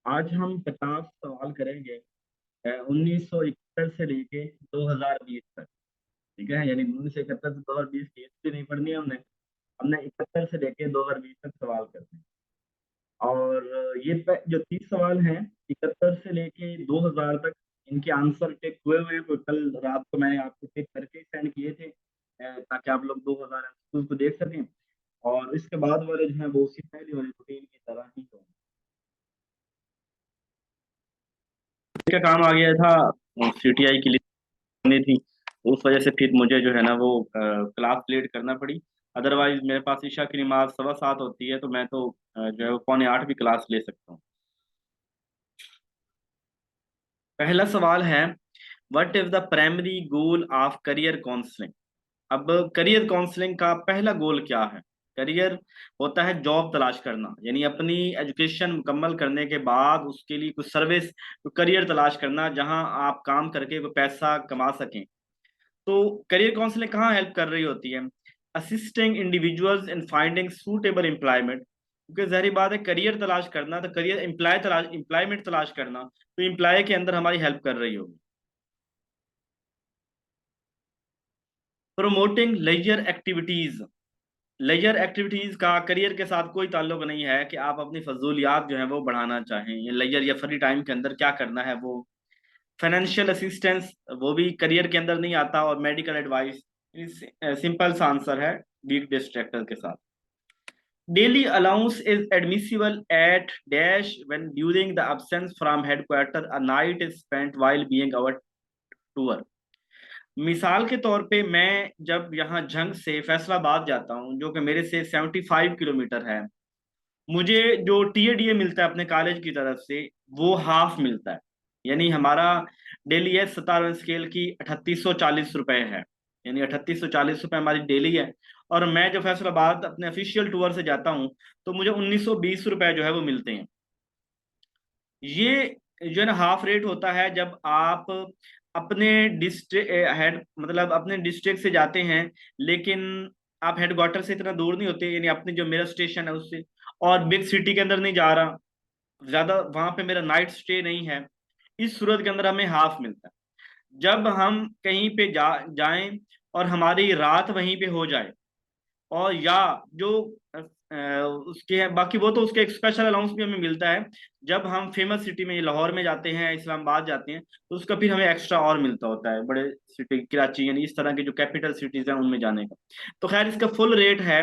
आज हम 50 सवाल करेंगे 1971 से लेके 2020 तक। ठीक है, यानी 1971 से 2020 की हिस्ट्री नहीं पढ़नी है हमने। हमने 71 से लेके 2020 तक सवाल करने हैं। और जो 30 सवाल हैं 71 से लेके 2000 तक, इनके आंसर टिक हुए हुए हैं। तो कल रात को मैंने आपको टिक करके सेंड किए थे, ताकि आप लोग 2000 आंसर को देख सकें। और इसके बाद वाले जो है वो उसी पहले वाले रूटीन की तरह ही होंगे। का काम आ गया था, सीटीआई की लिस्ट करनी थी। उस वजह से फिर मुझे जो है ना वो क्लास लेट करना पड़ी। अदरवाइज मेरे पास ईशा की नमाज 7:15 होती है, तो मैं तो जो है वो 7:45 भी क्लास ले सकता हूँ। पहला सवाल है, what is the primary goal of career counselling. अब करियर काउंसलिंग का पहला गोल क्या है? करियर होता है जॉब तलाश करना, यानी अपनी एजुकेशन मुकम्मल करने के बाद उसके लिए कुछ सर्विस, करियर तलाश करना जहां आप काम करके कोई पैसा कमा सकें। तो करियर काउंसलिंग कहाँ हेल्प कर रही होती है? Assisting individuals in finding suitable employment. क्योंकि जाहिर बात है, करियर तलाश करना तो करियर एम्प्लॉयमेंट तलाश करना, तो एम्प्लॉय के अंदर हमारी हेल्प कर रही होगी। Promoting leisure activities. Leisure activities का करियर के साथ कोई ताल्लुक नहीं है कि आप अपनी फजूलियात जो है वो बढ़ाना चाहें। ये लेजर या फ्री टाइम के अंदर क्या करना है वो। फाइनेंशियल असिस्टेंस, वो भी करियर के अंदर नहीं आता। और मेडिकल एडवाइस, सिंपल सा आंसर है वीक डिस्ट्रैक्टर के साथ। Daily allowance is admissible at dash when during the absence from headquarter a night is spent while being our tour. मिसाल के तौर पे मैं जब यहाँ झंग से फैसलाबाद जाता हूँ, जो कि मेरे से 75 किलोमीटर है, मुझे जो टीएडीए मिलता है अपने कॉलेज की तरफ से, वो हाफ मिलता है। यानी हमारा डेली है 17वें स्केल की 3840 रुपए है। यानी 3840 रुपए हमारी डेली है। और मैं जो फैसलाबाद अपने ऑफिशियल टूर से जाता हूँ, तो मुझे 1920 रुपए जो है वो मिलते हैं। ये जो है ना हाफ रेट होता है जब आप अपने डिस्ट्रिक्ट हेड मतलब अपने डिस्ट्रिक्ट से जाते हैं, लेकिन आप हेडक्वार्टर से इतना दूर नहीं होते, यानी अपने जो मेरा स्टेशन है उससे, और बिग सिटी के अंदर नहीं जा रहा, ज्यादा वहां पे मेरा नाइट स्टे नहीं है। इस सूरत के अंदर हमें हाफ मिलता है। जब हम कहीं पे जाएं और हमारी रात वहीं पे हो जाए, और या जो उसके हैं बाकी, वो तो उसके एक स्पेशल अलाउंस भी हमें मिलता है। जब हम फेमस सिटी में लाहौर में जाते हैं, इस्लामाबाद जाते हैं, तो उसका फिर हमें एक्स्ट्रा और मिलता होता है बड़े सिटी, कराची, यानी इस तरह के जो कैपिटल सिटीज हैं उनमें जाने का। तो खैर, इसका फुल रेट है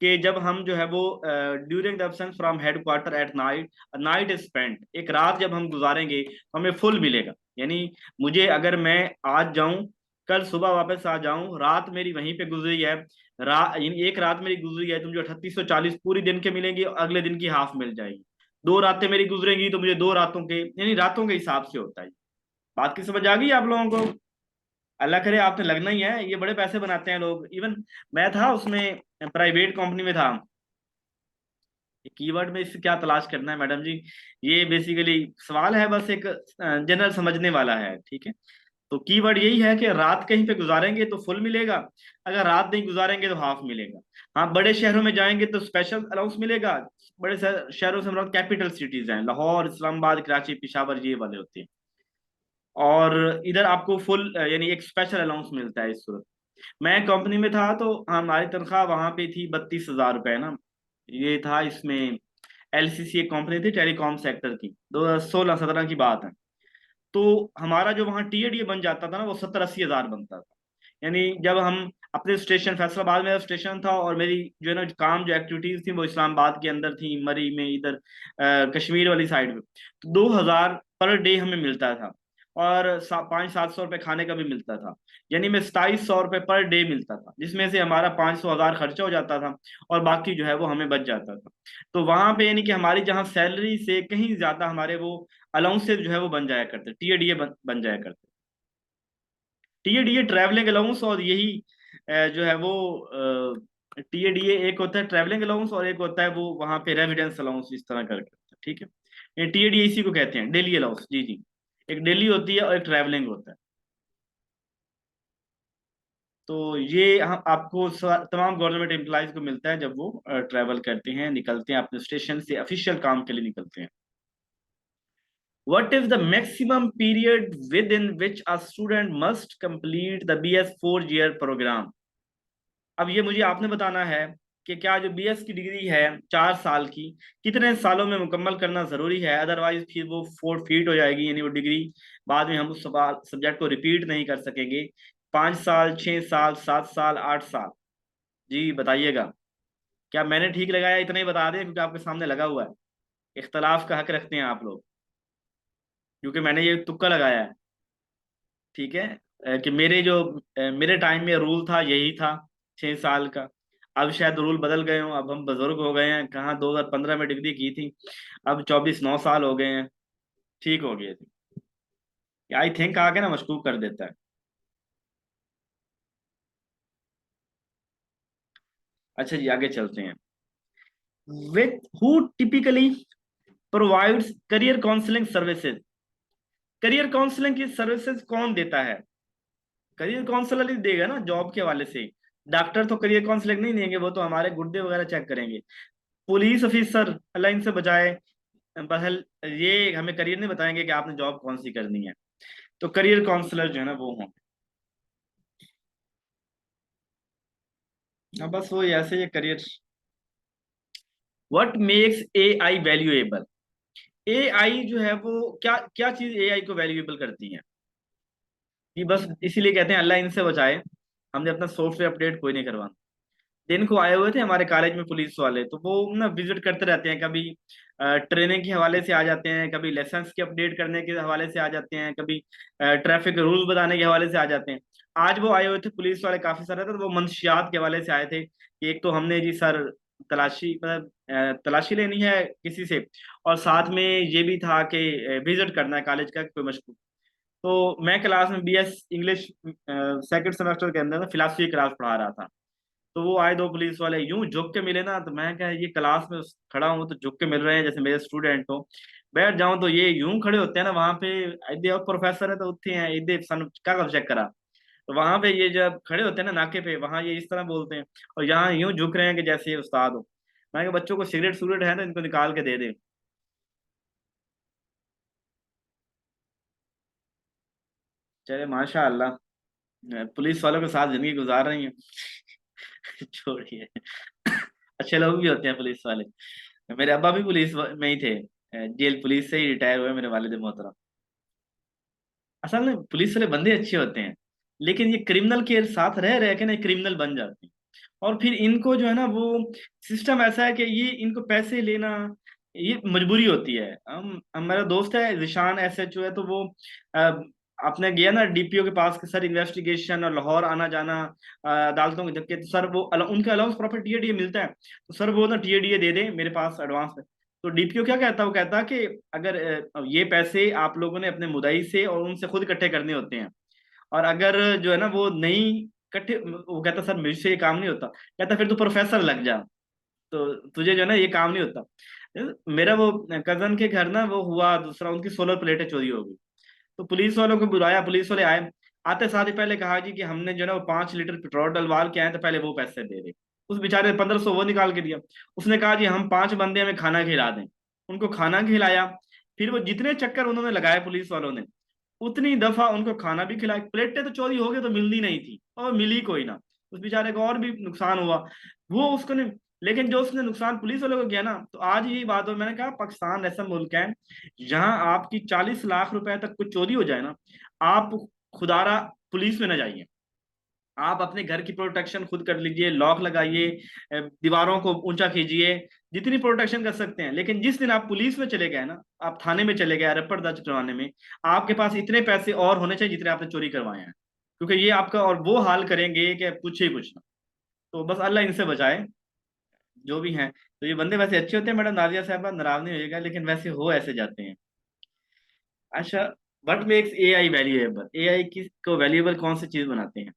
कि जब हम जो है वो during the absence from headquarter at night, night is spent, एक रात जब हम गुजारेंगे तो हमें फुल मिलेगा। यानी मुझे अगर मैं आज जाऊं, कल सुबह वापस आ जाऊं, रात मेरी वहीं पे गुजरी है, यानी एक रात मेरी गुजरी है तो मुझे 3840 पूरी दिन के मिलेंगे, और अगले दिन की हाफ मिल जाएगी। दो रातें मेरी गुजरेंगी तो मुझे दो रातों के, यानी रातों के हिसाब से होता है। बात की समझ आ गई आप लोगों को? अल्लाह करे आपने लगना ही है, ये बड़े पैसे बनाते हैं लोग। इवन मैं था उसमें, प्राइवेट कंपनी में था। कीवर्ड में इससे क्या तलाश करना है मैडम जी? ये बेसिकली सवाल है, बस एक जनरल समझने वाला है, ठीक है। तो कीवर्ड यही है कि रात कहीं पे गुजारेंगे तो फुल मिलेगा, अगर रात नहीं गुजारेंगे तो हाफ मिलेगा। हाँ, बड़े शहरों में जाएंगे तो स्पेशल अलाउंस मिलेगा। बड़े शहरों से मतलब कैपिटल सिटीज हैं, लाहौर, इस्लामाबाद, कराची, पेशावर, ये वाले होते हैं। और इधर आपको फुल यानी एक स्पेशल अलाउंस मिलता है इस सूरत। मैं कंपनी में था तो हमारी तनख्वाह वहां पे थी 32,000 रुपए ना। ये था इसमें, एलसीसी एक कंपनी थी टेलीकॉम सेक्टर की, 2016-17 की बात है। तो हमारा जो वहाँ टीएडीए बन जाता था ना, वो 70-80 हजार बनता था। यानी जब हम अपने स्टेशन, फैसलाबाद में स्टेशन था, और मेरी जो है ना काम, जो एक्टिविटीज थी वो इस्लामाबाद के अंदर थी, मरी में, इधर कश्मीर वाली साइड में, तो 2,000 पर डे हमें मिलता था। और 500-700 रुपये खाने का भी मिलता था। यानी मैं 2700 रुपये पर डे मिलता था, जिसमें से हमारा 500-1000 खर्चा हो जाता था, और बाकी जो है वो हमें बच जाता था। तो वहां पे यानी कि हमारी जहाँ सैलरी से कहीं ज्यादा हमारे वो अलाउंसेस जो है वो बन जाया करते, टीएडीए बन जाया करते। टीएडीए ट्रैवलिंग अलाउंस, और यही जो है वो टीएडीए एक होता है ट्रैवलिंग अलाउंस, और एक होता है वो वहां पे रेजिडेंस अलाउंस, इस तरह करके, ठीक है। टीएडीए इसी को कहते हैं, डेली अलाउंस, जी जी। एक डेली होती है और एक ट्रैवलिंग होता है। तो ये आपको तमाम गवर्नमेंट एम्प्लॉयज को मिलता है जब वो ट्रैवल करते हैं, निकलते हैं अपने स्टेशन से, ऑफिशियल काम के लिए निकलते हैं। What is the maximum period within which a student must complete the BS 4 year program? अब ये मुझे आपने बताना है कि क्या जो BS की डिग्री है 4 साल की, कितने सालों में मुकम्मल करना जरूरी है, अदरवाइज फिर वो फोरफीट हो जाएगी, यानी वो डिग्री बाद में हम उस सवाल सब्जेक्ट को रिपीट नहीं कर सकेंगे। 5 साल, 6 साल, 7 साल, 8 साल? जी बताइएगा। क्या मैंने ठीक लगाया? इतना ही बता दें क्योंकि आपके सामने लगा हुआ है। इख्तलाफ का हक रखते हैं आप लोग, क्योंकि मैंने ये तुक्का लगाया है। ठीक है। कि मेरे टाइम में रूल था, यही था 6 साल का। अब शायद रूल बदल गए हों, अब हम बुजुर्ग हो गए हैं, कहाँ 2015 में डिग्री की थी, अब 24 9 साल हो गए हैं। ठीक हो गए थे। आई थिंक आगे ना मशकूक कर देता है। अच्छा जी, आगे चलते हैं। With who typically provides career counselling services? Career counselling की सर्विसेज कौन देता है? करियर काउंसलर ही देगा ना, जॉब के हवाले से। डॉक्टर तो करियर काउंसलिंग नहीं देंगे, वो तो हमारे गुर्दे वगैरह चेक करेंगे। पुलिस ऑफिसर अल्लाह इनसे बचाए, बहल ये हमें करियर नहीं बताएंगे कि आपने जॉब कौन सी करनी है। तो करियर काउंसलर जो है ना वो हों। अब बस वो ऐसे ये career. What makes AI valuable? AI जो है वो क्या क्या चीज AI को वैल्यूएबल करती है? कि बस इसीलिए कहते हैं अल्लाह इनसे बचाए, हमने अपना सॉफ्टवेयर अपडेट कोई नहीं करवाना। दिन को आए हुए थे हमारे कॉलेज में पुलिस वाले, तो वो ना विजिट करते रहते हैं, कभी ट्रेनिंग के हवाले से आ जाते हैं, कभी लाइसेंस के अपडेट करने के हवाले से आ जाते हैं, कभी ट्रैफिक रूल्स बताने के हवाले से आ जाते हैं। आज वो आए हुए थे पुलिस वाले काफी सारे थे, तो वो मंशियात के हवाले से आए थे कि एक तो हमने जी सर तलाशी मतलब तलाशी लेनी है किसी से, और साथ में ये भी था कि विजिट करना है कॉलेज का कोई मशहूर। तो मैं क्लास में BS इंग्लिश सेकंड सेमेस्टर के अंदर ना फिलासफी क्लास पढ़ा रहा था। तो वो आए दो पुलिस वाले, यूं झुक के मिले ना, तो मैं क्या ये क्लास में खड़ा हूँ तो झुक के मिल रहे हैं जैसे मेरे स्टूडेंट हो। बैठ जाऊं तो ये यूं खड़े होते हैं ना वहां पे। इधे और प्रोफेसर है तो उत्थे हैं, इधे सन क्या कब चेक करा। तो वहां पे ये जब खड़े होते हैं ना नाके पे, वहां ये इस तरह बोलते हैं, और यहाँ यूं झुक रहे हैं कि जैसे ये उस्ताद हो। मैं कहा बच्चों को सिगरेट सुगरेट है तो इनको निकाल के दे दे। चले माशाअल्लाह, पुलिस वालों के साथ जिंदगी गुजार रही हैं। छोड़िए। अच्छे लोग भी होते हैं पुलिस वाले। मेरे अब्बा भी पुलिस में ही थे, जेल पुलिस से ही रिटायर हुए मेरे वालिद मोहतरम। असल में पुलिस वाले बंदे अच्छे होते हैं, लेकिन ये क्रिमिनल के साथ रह रह के ना क्रिमिनल बन जाते हैं। और फिर इनको जो है ना वो सिस्टम ऐसा है कि ये इनको पैसे लेना ये मजबूरी होती है। हम हमारा दोस्त है जिशान SHO है, तो वो अ, आपने गया ना DPO के पास कि सर इन्वेस्टिगेशन और लाहौर आना जाना, अदालतों के धक्के, तो सर वो उनके अलाउंस प्रॉपर TADA मिलता है, तो सर वो ना TADA दे दें मेरे पास एडवांस में। तो DPO क्या कहता है, वो कहता है कि अगर ये पैसे आप लोगों ने अपने मुद्दई से और उनसे खुद इकट्ठे करने होते हैं, और अगर जो है ना वो नहीं इकट्ठे, वो कहता सर मुझसे ये काम नहीं होता, कहता फिर तू प्रोफेसर लग जा, तो तुझे जो है ना ये काम नहीं होता। मेरा वो कजन के घर ना वो हुआ दूसरा, उनकी सोलर प्लेटें चोरी हो गई। तो पुलिस वालों को बुलाया, पुलिस वाले आए, आते साथ ही पहले कहा जी कि हमने जो है ना वो 5 लीटर पेट्रोल डलवा के आए, तो पहले वो पैसे दे दे। उस बेचारे ने 1500 वो निकाल के दिया। उसने कहा जी हम 5 बंदे हमें खाना खिला दें। उनको खाना खिलाया। फिर वो जितने चक्कर उन्होंने लगाए पुलिस वालों ने, उतनी दफा उनको खाना भी खिलाया, प्लेटें तो चोरी हो गई तो मिलनी नहीं थी, और मिली कोई ना। उस बेचारे को और भी नुकसान हुआ। वो उसको ने, लेकिन जो उसने नुकसान पुलिस वालों को किया ना, तो आज यही बात हो, मैंने कहा पाकिस्तान ऐसा मुल्क है जहां आपकी 40 लाख रुपए तक कुछ चोरी हो जाए ना, आप खुदारा पुलिस में ना जाइए। आप अपने घर की प्रोटेक्शन खुद कर लीजिए, लॉक लगाइए, दीवारों को ऊंचा कीजिए, जितनी प्रोटेक्शन कर सकते हैं। लेकिन जिस दिन आप पुलिस में चले गए ना, आप थाने में चले गए रिपोर्ट दर्ज करवाने में, आपके पास इतने पैसे और होने चाहिए जितने आपने चोरी करवाए हैं, क्योंकि ये आपका और वो हाल करेंगे कि पूछे कुछ ना। तो बस अल्लाह इनसे बचाए जो भी हैं। तो ये बंदे वैसे अच्छे होते हैं मैडम नाजिया साहब, नाराज नहीं होइएगा, लेकिन वैसे हो ऐसे जाते हैं। अच्छा, what makes AI valuable? AI की को वैल्यूएबल कौन सी चीज बनाते हैं?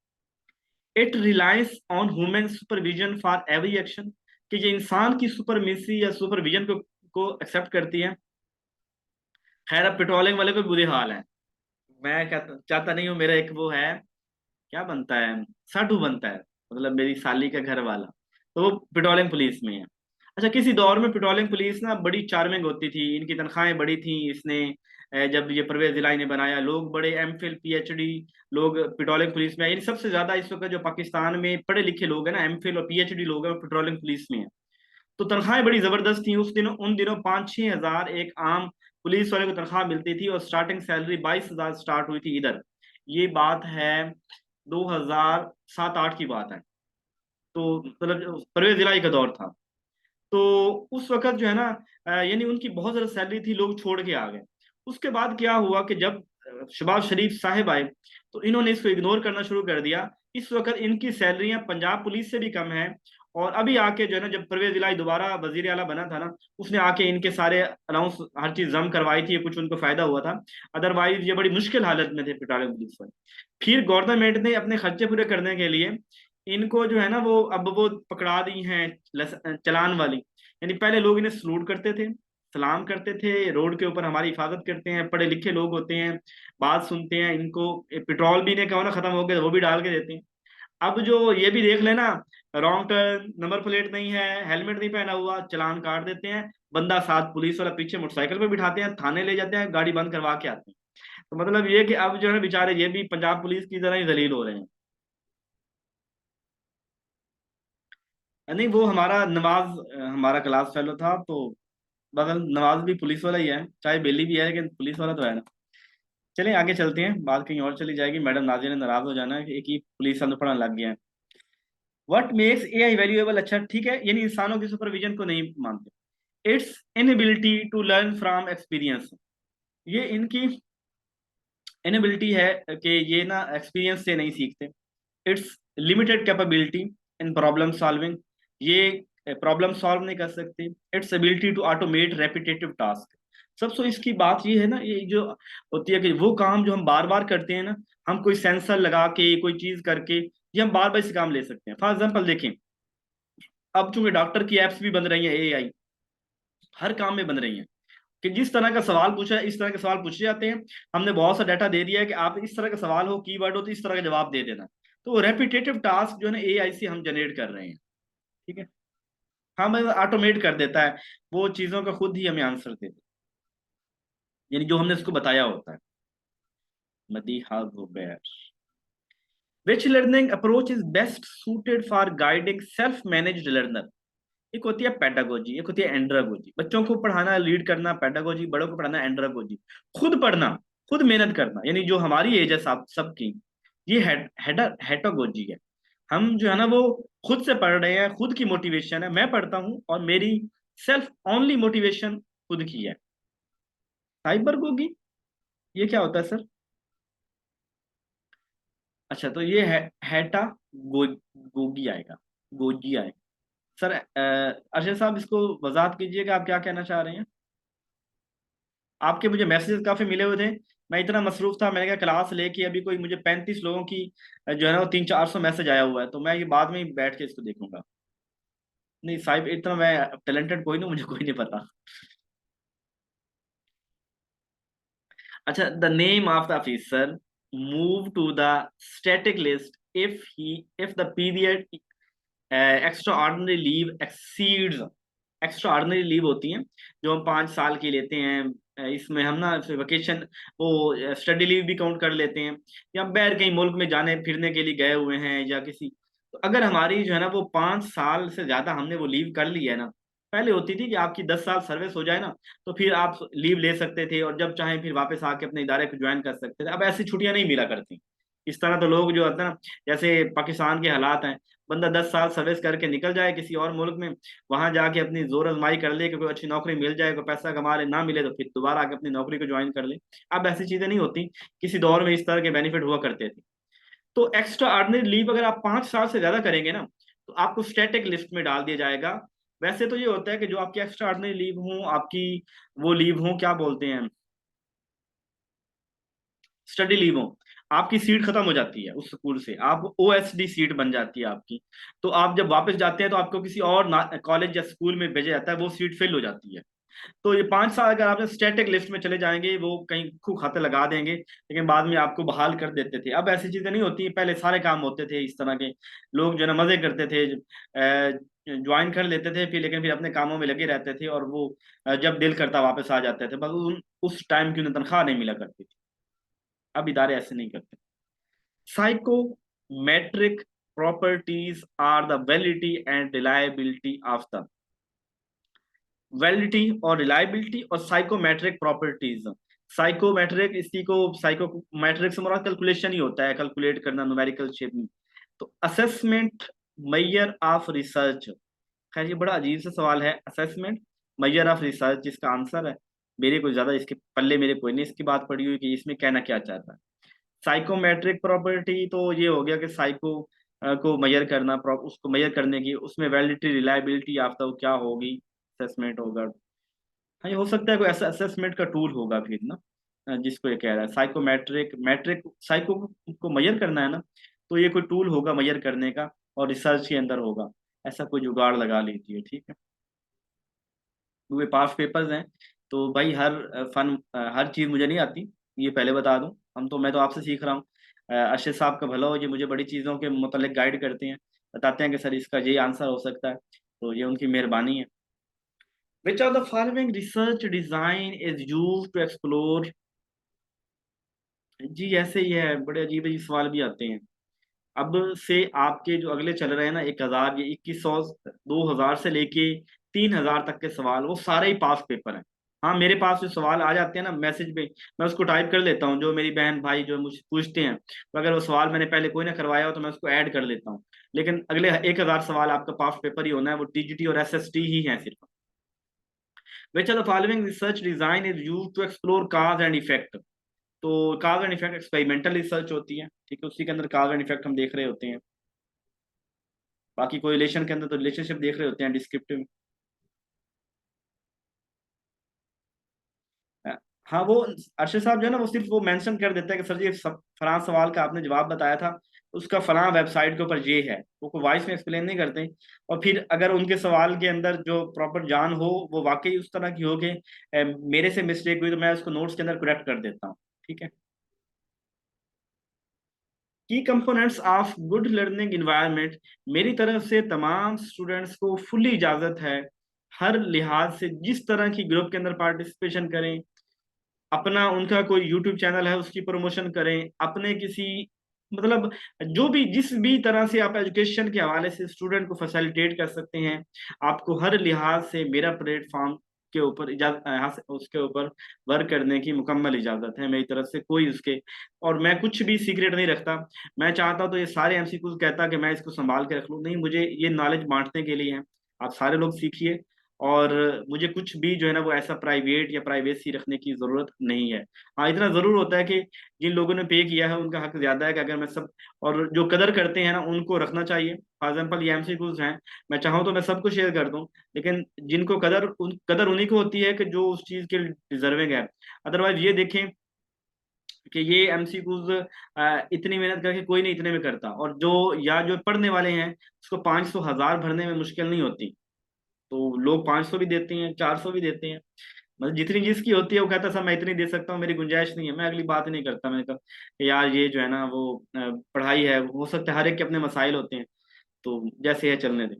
It reliance on human supervision for every action, कि ये इंसान की सुपरमेसी या सुपरविजन को एक्सेप्ट करती है। खैर अब पेट्रोलिंग वाले को बुरे हाल है। मैं चाहता नहीं हूँ, मेरा एक वो है, क्या बनता है, साडू बनता है, मतलब मेरी साली का घर वाला, तो वो पेट्रोलिंग पुलिस में है। अच्छा, किसी दौर में पेट्रोलिंग पुलिस ना बड़ी चार्मिंग होती थी, इनकी तनख्वाहें बड़ी थी। इसने जब ये परवेज इलाही ने बनाया, लोग बड़े एमफिल पीएचडी लोग पेट्रोलिंग पुलिस में आए। इन सबसे ज्यादा इस वक्त जो पाकिस्तान में पढ़े लिखे लोग हैं ना, एमफिल और पीएचडी लोग हैं, वो पेट्रोलिंग पुलिस में है। तो तनख्वाहें बड़ी जबरदस्त थी उस दिनों, उन दिनों 5-6 हजार एक आम पुलिस वाले को तनख्वाह मिलती थी, और स्टार्टिंग सैलरी 22 हजार स्टार्ट हुई थी इधर। ये बात है 2007-8 की बात है। तो मतलब परवेज इलाही का दौर था। तो उस वक्त जो है ना, यानी उनकी बहुत ज्यादा सैलरी थी, लोग छोड़ के आ गए। उसके बाद क्या हुआ कि जब शबाज शरीफ साहब आए, तो इन्होंने इसको इग्नोर करना शुरू कर दिया। इस वक्त इनकी सैलरियां पंजाब पुलिस से भी कम है। और अभी आके जो है ना, जब परवेज इलाही दोबारा वजीर आला बना था ना, उसने आके इनके सारे अलाउंस हर चीज जम करवाई थी, कुछ उनको फायदा हुआ था। अदरवाइज ये बड़ी मुश्किल हालत में थे पेट्रोलियम पुलिस वाले। फिर गवर्नमेंट ने अपने खर्चे पूरे करने के लिए इनको जो है ना, वो अब वो पकड़ा दी हैं चलान वाली। यानी पहले लोग इन्हें सलूट करते थे, सलाम करते थे, रोड के ऊपर हमारी हिफाजत करते हैं, पढ़े लिखे लोग होते हैं, बात सुनते हैं। इनको पेट्रोल भी ने कहो ना खत्म हो गया तो वो भी डाल के देते हैं। अब जो ये भी देख लेना, रॉन्ग टर्न, नंबर प्लेट नहीं है, हेलमेट नहीं पहना हुआ, चलान काट देते हैं। बंदा साथ पुलिस वाला पीछे मोटरसाइकिल पे बिठाते हैं, थाने ले जाते हैं, गाड़ी बंद करवा के आते हैं। तो मतलब ये कि अब जो है बेचारे ये भी पंजाब पुलिस की तरह ही जलील हो रहे हैं। नहीं, वो हमारा नवाज हमारा क्लास फेलो था, तो बगल नवाज भी पुलिस वाला ही है, चाहे बेली भी है लेकिन पुलिस वाला तो है ना। चलिए आगे चलते हैं, बात कहीं और चली जाएगी, मैडम नाजिया ने नाराज हो जाना है कि एक ही पुलिस हम पढ़ने लग गया है। What makes AI valuable? अच्छा ठीक है, यानी इंसानों की सुपरविजन को नहीं मानते। It's inability to learn from experience. ये इनकी इनएबिलिटी है कि ये ना एक्सपीरियंस से नहीं सीखते। It's limited capability in problem solving. ये प्रॉब्लम सॉल्व नहीं कर सकते। It's ability to automate repetitive task. सबसे इसकी बात ये है ना, ये जो होती है कि वो काम जो हम बार बार करते हैं ना, हम कोई सेंसर लगा के कोई चीज करके, ये हम बार बार इसे काम ले सकते हैं। फॉर एग्जाम्पल देखें, अब चूंकि डॉक्टर की एप्स भी बन रही हैं, एआई हर काम में बन रही हैं, कि जिस तरह का सवाल पूछा है इस तरह के सवाल पूछे जाते हैं। हमने बहुत सा डाटा दे दिया है कि आप इस तरह का सवाल हो, कीवर्ड हो, तो इस तरह का जवाब दे देना। तो रेपिटेटिव टास्क जो है ना, एआई से हम जनरेट कर रहे हैं। ठीक है, हम ऑटोमेट कर देता है, वो चीजों का खुद ही हमें आंसर दे देता है, यानी जो हमने उसको बताया होता है। Madiha Zubair. Which learning approach is best suited for guiding self managed learner? एक होती है पेडागोजी, एक होती है एंड्रागोजी। बच्चों को पढ़ाना, लीड करना पेडागोजी, बड़ों को पढ़ाना एंड्रागोजी। खुद पढ़ना, खुद मेहनत करना, यानी जो हमारी एज है सब सबकी, ये हेटागोजी है। हम जो है ना वो खुद से पढ़ रहे हैं, खुद की मोटिवेशन है, मैं पढ़ता हूँ और मेरी सेल्फ ओनली मोटिवेशन खुद की है। साइबरगोगी, ये क्या होता है सर? अच्छा, तो ये है हेटा गोगी आएगा, गोजी आएगा। सर अरशद साहब, इसको वजाहत कीजिएगा, आप क्या कहना चाह रहे हैं? आपके मुझे मैसेजेस काफी मिले हुए थे, मैं इतना मसरूफ था, मैंने कहा क्लास लेके अभी कोई मुझे 35 लोगों की जो है ना वो 300-400 मैसेज आया हुआ है, तो मैं ये बाद में ही बैठ के इसको देखूंगा। नहीं साहिब, इतना मैं टैलेंटेड कोई नहीं, मुझे कोई नहीं पता। अच्छा, the name of the officer move to the static list if the period extra ordinary leave exceeds. Extra ordinary leave होती हैं जो हम 5 साल की लेते हैं। इसमें हम ना वेकेशन, वो स्टडी लीव भी काउंट कर लेते हैं, या बैर कहीं मुल्क में जाने फिरने के लिए गए हुए हैं या किसी। तो अगर हमारी जो है ना वो 5 साल से ज्यादा हमने वो लीव कर ली है ना, पहले होती थी कि आपकी 10 साल सर्विस हो जाए ना, तो फिर आप लीव ले सकते थे और जब चाहें फिर वापस आके अपने इदारे को ज्वाइन कर सकते थे। अब ऐसी छुट्टियां नहीं मिला करती। इस तरह तो लोग जो होता है ना, जैसे पाकिस्तान के हालात हैं, बंदा 10 साल सर्विस करके निकल जाए किसी और मुल्क में, वहां जाके अपनी जोर आजमाई कर ले कि कोई अच्छी नौकरी मिल जाए, कोई पैसा कमा ले, ना मिले तो फिर दोबारा आके अपनी नौकरी को ज्वाइन कर ले। अब ऐसी चीजें नहीं होती, किसी दौर में इस तरह के बेनिफिट हुआ करते थे। तो एक्स्ट्रा ऑर्डिनरी लीव अगर आप 5 साल से ज्यादा करेंगे ना, तो आपको स्टैटिक लिस्ट में डाल दिया जाएगा। वैसे तो ये होता है कि जो आपकी एक्स्ट्रा ऑर्डिनरी लीव हो, आपकी वो लीव हो, क्या बोलते हैं, स्टडी लीव हो, आपकी सीट खत्म हो जाती है उस स्कूल से, आप ओएसडी सीट बन जाती है आपकी। तो आप जब वापस जाते हैं तो आपको किसी और कॉलेज या स्कूल में भेजा जाता है, वो सीट फिल हो जाती है। तो ये 5 साल अगर आपने स्टैटिक लिस्ट में चले जाएंगे, वो कहीं खूब खाते लगा देंगे, लेकिन बाद में आपको बहाल कर देते थे। अब ऐसी चीजें नहीं होती, पहले सारे काम होते थे इस तरह के। लोग जो है ना मजे करते थे। ज्वाइन कर लेते थे फिर, लेकिन फिर अपने कामों में लगे रहते थे, और वो जब दिल करता वापस आ जाते थे, बस उस टाइम की उन्हें तनख्वाह नहीं मिला करती थी। अब इदारे ऐसे नहीं करते। Psychometric properties are the validity and reliability of the, validity और रिलायबिलिटी और साइकोमेट्रिक प्रॉपर्टीज। साइकोमेट्रिक, इसी को साइकोमेट्रिक से मुराद कैलकुलेशन ही होता है, कैलकुलेट करना न्यूमेरिकल शेप में। तो असेसमेंट मैयर ऑफ रिसर्च। खैर ये बड़ा अजीब सा सवाल है, असेसमेंट मैयर ऑफ रिसर्च इसका आंसर है। मेरे को ज्यादा इसके पल्ले मेरे कोई नहीं इसकी बात पड़ी हुई कि इसमें कहना क्या चाहता है। साइकोमेट्रिक प्रॉपर्टी तो ये हो गया कि साइको को मेजर करना, उसको मेजर करने की, उसमें वैलिडिटी रिलायबिलिटी आफ्टर वो क्या होगी, असेसमेंट होगा। हाँ, ये हो सकता है कोई ऐसा असेसमेंट का टूल होगा फिर ना, जिसको ये कह रहा है साइकोमेट्रिक, मैट्रिक साइको को मेजर करना है ना, तो ये कोई टूल होगा मेजर करने का, और रिसर्च के अंदर होगा, ऐसा कोई जुगाड़ लगा लीजिए, ठीक है। वे पास पेपर्स हैं, तो भाई हर चीज़ मुझे नहीं आती, ये पहले बता दूं। मैं तो आपसे सीख रहा हूँ। अरशद साहब का भला हो, ये मुझे बड़ी चीज़ों के मुतालिक गाइड करते हैं, बताते हैं कि सर इसका ये आंसर हो सकता है, तो ये उनकी मेहरबानी है। Which of the following research design is use to explore. जी ऐसे ही है, बड़े अजीब अजीब सवाल भी आते हैं। अब से आपके जो अगले चल रहे हैं ना, 1000, ये 2100, 2000 से लेके 3000 तक के सवाल, वो सारे ही पास पेपर हैं। हाँ, मेरे पास जो सवाल आ जाते हैं ना मैसेज पे, मैं उसको टाइप कर लेता हूँ, जो मेरी बहन भाई जो मुझसे पूछते हैं, तो अगर वो सवाल मैंने पहले कोई ना करवाया हो तो मैं उसको ऐड कर लेता हूँ। लेकिन अगले 1000 सवाल आपका पास पेपर ही होना है, वो टीजीटी और एसएसटी ही है सिर्फ। Which are the following research design is use to explore cause and effect. तो cause and effect experimental research होती है, ठीक है, उसी के अंदर काज एंड इफेक्ट हम देख रहे होते हैं। बाकी कोरिलेशन के अंदर तो रिलेशनशिप देख रहे होते हैं, डिस्क्रिप्टिव। हाँ, वो अरशद साहब जो है ना, वो सिर्फ वो मेंशन कर देता है कि सर जी फलां सवाल का आपने जवाब बताया था, उसका फलां वेबसाइट के ऊपर ये है, वो कोई वॉइस में एक्सप्लेन नहीं करते। और फिर अगर उनके सवाल के अंदर जो प्रॉपर जान हो, वो वाकई उस तरह की हो कि मेरे से मिस्टेक हुई, तो मैं उसको नोट्स के अंदर करेक्ट कर देता हूँ, ठीक है। की components of good learning environment. मेरी तरफ से तमाम स्टूडेंट्स को फुल्ली इजाजत है, हर लिहाज से जिस तरह की ग्रुप के अंदर पार्टिसिपेशन करें, अपना उनका कोई यूट्यूब चैनल है उसकी प्रमोशन करें, अपने किसी मतलब जो भी जिस भी तरह से आप एजुकेशन के हवाले से स्टूडेंट को फैसिलिटेट कर सकते हैं, आपको हर लिहाज से मेरा प्लेटफॉर्म के ऊपर इजाजत, यहाँ से उसके ऊपर वर्क करने की मुकम्मल इजाजत है मेरी तरफ से, कोई उसके, और मैं कुछ भी सीक्रेट नहीं रखता। मैं चाहता हूँ तो ये सारे एमसीक्यूज कहता कि मैं इसको संभाल के रख लूँ, नहीं, मुझे ये नॉलेज बांटने के लिए है। आप सारे लोग सीखिए, और मुझे कुछ भी जो है ना वो ऐसा प्राइवेट या प्राइवेसी रखने की जरूरत नहीं है। हाँ, इतना जरूर होता है कि जिन लोगों ने पे किया है उनका हक ज्यादा है कि अगर मैं सब, और जो कदर करते हैं ना उनको रखना चाहिए। फॉर एग्जाम्पल ये एमसीक्यूज हैं, मैं चाहूँ तो मैं सबको शेयर कर दूं, लेकिन जिनको कदर उन्हीं को होती है कि जो उस चीज के डिजर्विंग है। अदरवाइज ये देखें कि ये एमसीक्यूज इतनी मेहनत करके कोई नहीं इतने में करता, और जो या जो पढ़ने वाले हैं उसको 500 1000 भरने में मुश्किल नहीं होती, तो लोग 500 भी देते हैं, 400 भी देते हैं। मतलब जितनी जिसकी होती है वो कहता है सर मैं इतनी दे सकता हूँ, मेरी गुंजाइश नहीं है, मैं अगली बात ही नहीं करता। मैंने कहा कि यार ये जो है ना वो पढ़ाई है, हो सकता है हर एक के अपने मसाइल होते हैं, तो जैसे है चलने दें।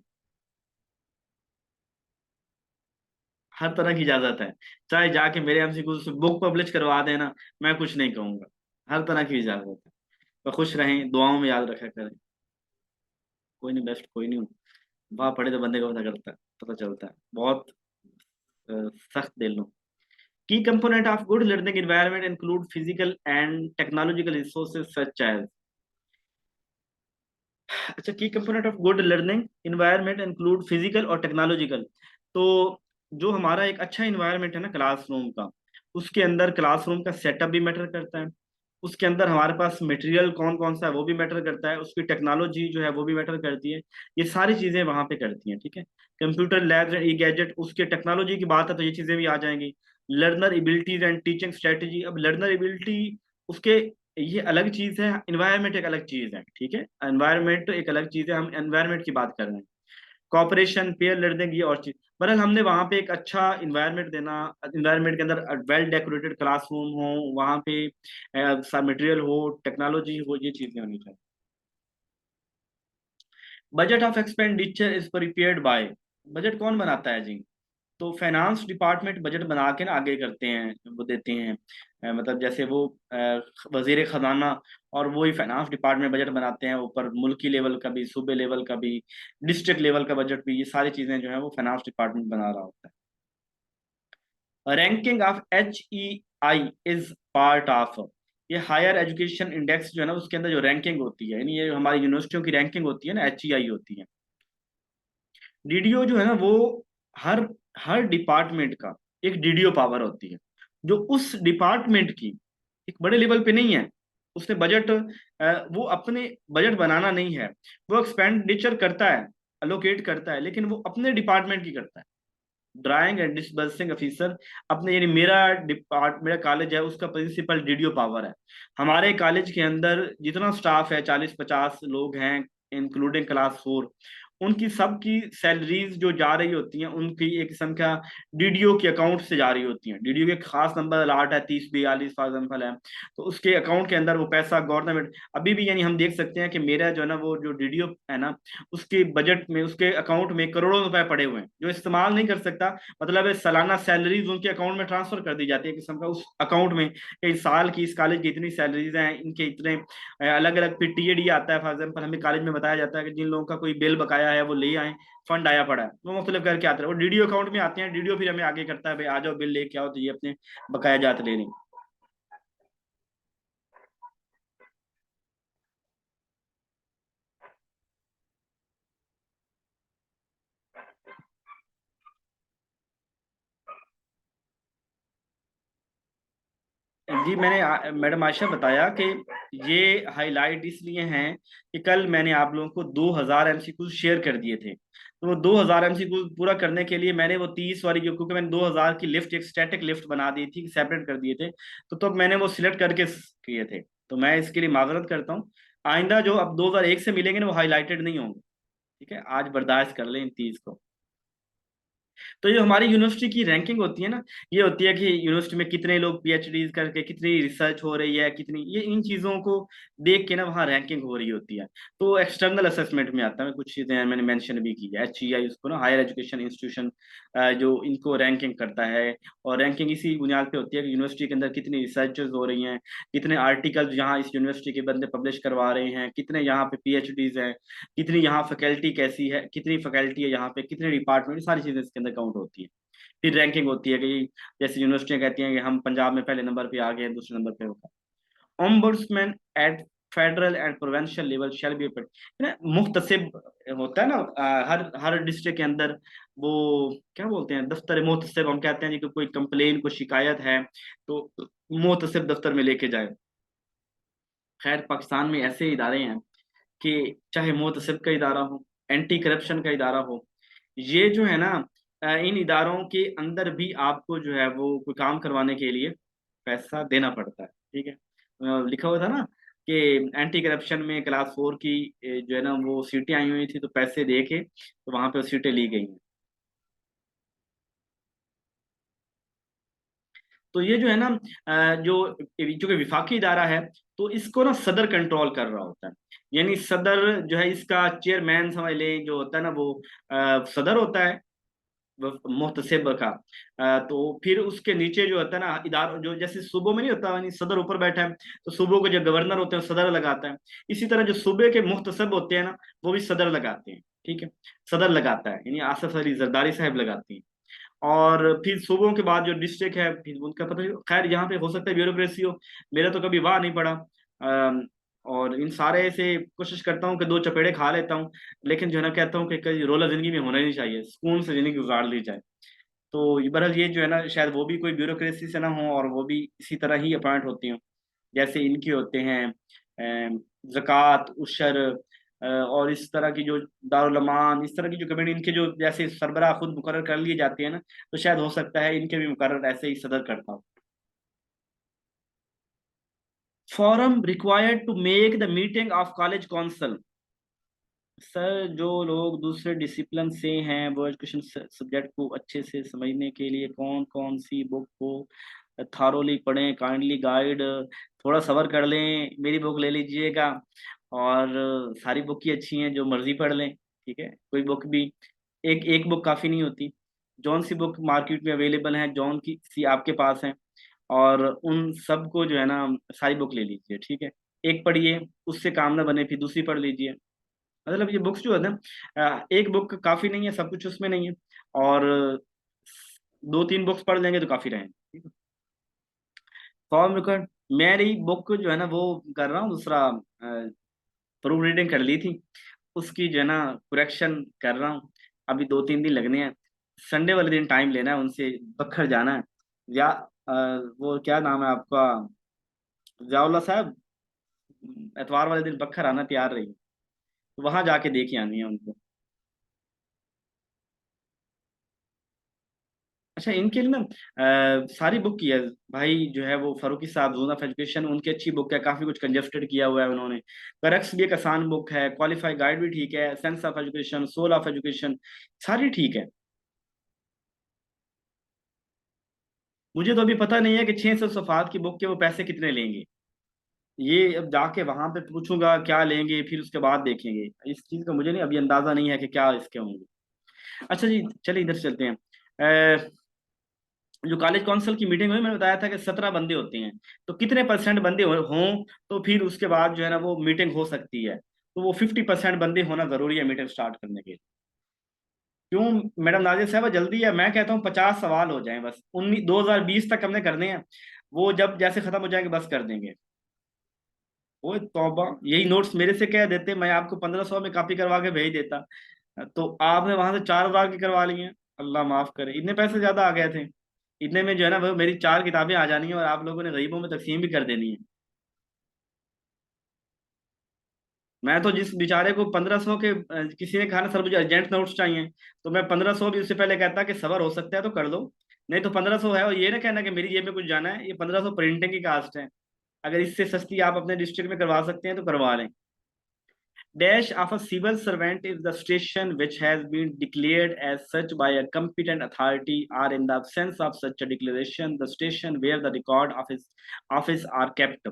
हर तरह की इजाजत है, चाहे जाके मेरे एमसीक्यू से बुक पब्लिश करवा देना, मैं कुछ नहीं कहूंगा। हर तरह की इजाजत है। तो खुश रहें, दुआओं में याद रखा करें। कोई नहीं, बेस्ट कोई नहीं हूँ। वहां पढ़े तो बंदे को पता करता है, पता चलता है, बहुत अ, सख्त दिल हूँ। Key component of good learning environment include physical and technological resources such as। अच्छा, की component of good learning environment include physical और टेक्नोलॉजिकल। तो जो हमारा एक अच्छा इन्वायरमेंट है ना क्लासरूम का, उसके अंदर क्लासरूम का सेटअप भी मैटर करता है, उसके अंदर हमारे पास मटेरियल कौन कौन सा है वो भी मैटर करता है, उसकी टेक्नोलॉजी जो है वो भी मैटर करती है। ये सारी चीजें वहां पे करती हैं, ठीक है। Computer labs and E gadget, उसके टेक्नोलॉजी की बात है तो ये चीजें भी आ जाएंगी। Learner abilities and teaching strategy. अब लर्नर एबिलिटी उसके, ये अलग चीज है, एनवायरनमेंट एक अलग चीज है, ठीक है। एनवायरनमेंट एक अलग चीज है, हम एनवायरनमेंट की बात कर रहे हैं। कॉपरेशन, पेयर लर्निंग, ये और चीज। बहरहाल हमने वहां पे एक अच्छा इन्वायरमेंट देना, इन्वायरमेंट के अंदर वेल डेकोरेटेड क्लासरूम हो, वहां पे मटेरियल हो, टेक्नोलॉजी हो, ये चीजें होनी चाहिए। Budget of expenditure is prepared by, budget कौन बनाता है जी? तो फाइनेंस डिपार्टमेंट बजट बना के ना आगे करते हैं, वो देते हैं। मतलब जैसे वो वजीर खजाना और वो ही फाइनेंस डिपार्टमेंट बजट बनाते हैं, ऊपर मुल्की लेवल का भी, सूबे लेवल का भी, डिस्ट्रिक्ट लेवल का बजट भी, ये सारी चीजें जो है वो फाइनेंस डिपार्टमेंट बना रहा होता है। Ranking of HEI is part of, ये हायर एजुकेशन इंडेक्स जो है ना उसके अंदर जो रैंकिंग होती है, यानी ये हमारी यूनिवर्सिटियों की रैंकिंग होती है ना, HEI होती है। DDO जो है ना वो हर हर डिपार्टमेंट का एक DDO पावर होती है, जो उस डिपार्टमेंट की एक बड़े लेवल पे नहीं है, उसने बजट, वो अपने बजट बनाना नहीं है, वो एक्सपेंडिचर करता है, अलोकेट करता है, लेकिन वो अपने डिपार्टमेंट की करता है। ड्राइंग एंड डिसबर्सिंग ऑफिसर अपने, यानी मेरा कॉलेज है उसका प्रिंसिपल DDO पावर है। हमारे कॉलेज के अंदर जितना स्टाफ है 40-50 लोग हैं, इंक्लूडिंग क्लास 4, उनकी सबकी सैलरीज जो जा रही होती हैं उनकी एक संख्या DDO के अकाउंट से जा रही होती हैं। DDO के खास नंबर अलाट है 30-42 फॉर एग्जाम्पल है, तो उसके अकाउंट के अंदर वो पैसा गवर्नमेंट अभी भी, यानी हम देख सकते हैं कि मेरा जो है ना वो जो DDO है ना, उसके बजट में उसके अकाउंट में करोड़ों रुपए पड़े हुए हैं जो इस्तेमाल नहीं कर सकता। मतलब है सालाना सैलरीज उनके अकाउंट में ट्रांसफर कर दी जाती है किस्म का, उस अकाउंट में कि इस साल की इस कॉलेज की इतनी सैलरीज हैं, इनके इतने अलग अलग, फिर TAD आता है फॉर एग्जाम्पल, हमें कॉलेज में बताया जाता है कि जिन लोगों का कोई बिल बकाया है वो ले आए, फंड आया पड़ा है, वो मुख्तलिफ करके आते हैं, वो DDO अकाउंट में आते हैं, DDO फिर हमें आगे करता है भाई आ जाओ बिल लेके आओ, तो ये अपने बकाया जात ले लें। जी मैंने मैडम आयशा बताया कि ये हाईलाइट इसलिए हैं कि कल मैंने आप लोगों को 2000 MCQ शेयर कर दिए थे, तो वो 2000 MCQ पूरा करने के लिए मैंने वो 30 वाली जो, क्योंकि मैंने 2000 की लिफ्ट एक स्टैटिक लिफ्ट बना दी थी, सेपरेट कर दिए थे, तो तब मैंने वो सिलेक्ट करके किए थे, तो मैं इसके लिए माजरत करता हूँ। आइंदा जो अब 2001 से मिलेंगे ना वो हाईलाइटेड नहीं होंगे, ठीक है, आज बर्दाश्त कर लें इन 30 को। तो ये हमारी यूनिवर्सिटी की रैंकिंग होती है ना, ये होती है कि यूनिवर्सिटी में कितने लोग PhDs करके, कितनी रिसर्च हो रही है, कितनी, ये इन चीज़ों को देख के ना वहाँ रैंकिंग हो रही होती है। तो एक्सटर्नल असेसमेंट में आता है, कुछ चीज़ें मैंने मेंशन भी की है, HEI उसको ना हायर एजुकेशन इंस्टीट्यूशन जो इनको रैंकिंग करता है, और रैंकिंग इसी बुनियाद पे होती है कि यूनिवर्सिटी के अंदर कितनी रिसर्चेज हो रही हैं, कितने आर्टिकल्स यहाँ इस यूनिवर्सिटी के बंदे पब्लिश करवा रहे हैं, कितने यहाँ पे PhDs हैं, कितनी यहाँ फैकल्टी कैसी है, कितनी फैकल्टी है यहाँ पे, कितने डिपार्टमेंट, सारी चीजें इसके अंदर काउंट होती है। फिर रैंकिंग होती है कि जैसे यूनिवर्सिटियां कहती हैं कि हम पंजाब में पहले नंबर पे आ गए, दूसरे नंबर पे होगा। Ombudsman at federal and provincial level shall be ना मुख्तसिब होता है ना, हर हर डिस्ट्रिक्ट के अंदर वो क्या बोलते हैं, दफ्तर मुहतसिब हम कहते हैं जी, कि कोई कंप्लेन कोई शिकायत है तो मुहतसिब दफ्तर में लेके जाए। खैर पाकिस्तान में ऐसे इदारे हैं कि चाहे मुतसिब का इदारा हो, एंटी करप्शन का इदारा हो, ये जो है ना, इन इदारों के अंदर भी आपको जो है वो कोई काम करवाने के लिए पैसा देना पड़ता है, ठीक है। लिखा हुआ था ना कि एंटी करप्शन में क्लास 4 की जो है ना वो सीटें आई हुई थी, तो पैसे दे के तो वहां पे वो सीटें ली गई हैं। तो ये जो है ना, जो चूंकि विफाकी इदारा है, तो इसको ना सदर कंट्रोल कर रहा होता है, यानी सदर जो है इसका चेयरमैन समझ लें जो होता है ना वो सदर होता है मुहतसिब का। तो फिर उसके नीचे जो होता है ना इदार, जो जैसे सूबों में नहीं होता, यानी सदर ऊपर बैठा है, तो सूबों के जो गवर्नर होते हैं वो सदर लगाता है, इसी तरह जो सूबे के मुहतसिब होते हैं ना वो भी सदर लगाते हैं, ठीक है। सदर लगाता है, यानी आसफ अली जरदारी साहब लगाते हैं। और फिर सूबों के बाद जो डिस्ट्रिक्ट है फिर उनका पता नहीं, खैर यहाँ पे हो सकता है ब्यूरोक्रेसी हो, मेरा तो कभी वाह नहीं पड़ा। और इन सारे से कोशिश करता हूँ कि दो चपेड़े खा लेता हूँ, लेकिन जो है ना कहता हूँ कि कई रोला जिंदगी में होना ही नहीं चाहिए, सुकून से जिंदगी गुजार ली जाए। तो बहरहाल ये जो है ना शायद वो भी कोई ब्यूरोक्रेसी से ना हो, और वो भी इसी तरह ही अपॉइंट होती हो जैसे इनके होते हैं ज़कात उशर, और इस तरह की जो दारुल अमान, इस तरह की जो कमेटी, इनके जो जैसे सरबराह खुद मुकर्रर कर लिए जाते हैं ना, तो शायद हो सकता है इनके भी मुकर्रर ऐसे ही सदर करता हो। Forum required to make the meeting of college council. Sir जो लोग दूसरे डिसिप्लिन से हैं वो एजुकेशन सब्जेक्ट को अच्छे से समझने के लिए कौन कौन सी बुक को थारोली पढ़ें, काइंडली गाइड, थोड़ा सबर कर लें, मेरी बुक ले लीजिएगा, और सारी बुक ही अच्छी हैं, जो मर्जी पढ़ लें, ठीक है। कोई बुक भी, एक एक बुक काफ़ी नहीं होती। जौन सी बुक मार्केट में अवेलेबल है, जौन की सी आपके पास है, और उन सब को जो है ना, सारी बुक ले लीजिए, ठीक है। एक पढ़िए, उससे काम ना बने फिर दूसरी पढ़ लीजिए। मतलब ये बुक्स जो है ना, एक बुक काफ़ी नहीं है, सब कुछ उसमें नहीं है, और दो तीन बुक्स पढ़ लेंगे तो काफ़ी रहेंगे, ठीक है। फॉर्म रिकॉर्ड, मेरी बुक जो है ना वो कर रहा हूँ, दूसरा प्रूफ रीडिंग कर ली थी, उसकी जो है ना करेक्शन कर रहा हूँ। अभी 2-3 दिन लगने हैं। संडे वाले दिन टाइम लेना है उनसे, बखर जाना है, या वो क्या नाम है आपका, जियाउल्ला साहब, एतवार वाले दिन बखर आना तैयार रही, तो वहां जाके देख आनी है उनको। अच्छा, इनके लिए ना सारी बुक की है भाई, जो है वो फारूकी साहब, जोन ऑफ एजुकेशन, उनकी अच्छी बुक है, काफी कुछ कंजेस्टेड किया हुआ है उन्होंने। करेक्ट्स भी एक आसान बुक है, क्वालिफाई गाइड भी ठीक है, sense of education, soul of education, सारी ठीक है। मुझे तो अभी पता नहीं है कि 600 सफ़ात की बुक के वो पैसे कितने लेंगे। ये अब जाके वहां पे पूछूंगा क्या लेंगे, फिर उसके बाद देखेंगे। इस चीज का मुझे नहीं अभी अंदाजा नहीं है कि क्या इसके होंगे। अच्छा जी, चलिए इधर चलते हैं। जो कॉलेज काउंसिल की मीटिंग हुई, मैंने बताया था कि 17 बंदे होते हैं, तो कितने परसेंट बंदे हों तो फिर उसके बाद जो है ना वो मीटिंग हो सकती है। तो वो 50% बंदे होना जरूरी है मीटिंग स्टार्ट करने के लिए। क्यों मैडम नाजिर साहब, जल्दी है, मैं कहता हूँ 50 सवाल हो जाएं बस, 2020 तक हमने करने हैं। वो जब जैसे खत्म हो जाएंगे बस कर देंगे। वो तौबा, यही नोट्स मेरे से कह देते, मैं आपको 1500 में कॉपी करवा के भेज देता, तो आपने वहां से 4000 की करवा ली हैं। अल्लाह माफ करे, इतने पैसे ज्यादा आ गए थे। इतने में जो है ना वो मेरी 4 किताबें आ जानी है, और आप लोगों ने गरीबों में तकसीम भी कर देनी है। मैं तो जिस बेचारे को 1500 के किसी ने कहा ना सर मुझे अर्जेंट नोट्स चाहिए, तो मैं 1500 भी उससे पहले कहता कि सबर हो सकता है तो कर दो, नहीं तो 1500 है, और ये ना कहना कि मेरी जेब में कुछ जाना है, ये 1500 प्रिंटिंग की कास्ट है। अगर इससे सस्ती आप अपने डिस्ट्रिक्ट में करवा सकते हैं तो करवा लें। Dash of a civil servant is the station which has been declared as such by a competent authority, or in the absence of such a declaration, the station where the record of his office are kept.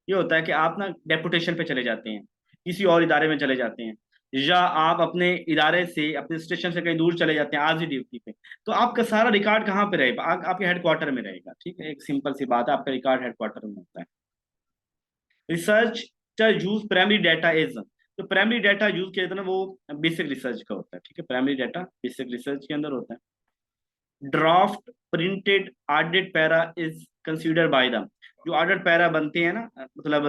ये होता है कि आप ना deputation पे चले जाते हैं, किसी और इदारे में चले जाते हैं, या आप अपने इदारे से, अपने स्टेशन से कहीं दूर चले जाते हैं आज ही ड्यूटी पे, तो आपका सारा रिकॉर्ड कहाँ पे रहेगा, आपके हेडक्वार्टर में रहेगा, ठीक है। एक सिंपल सी बात है, आपका रिकॉर्ड हेडक्वार्टर में होता है। Research use primary data is, तो प्राइमरी डाटा यूज किया जाता है ना, वो बेसिक रिसर्च का होता है, ठीक है। प्राइमरी डाटा बेसिक रिसर्च के अंदर होता है। Draft printed audit para is consider by the, जो ऑडिट पैरा बनते हैं ना, मतलब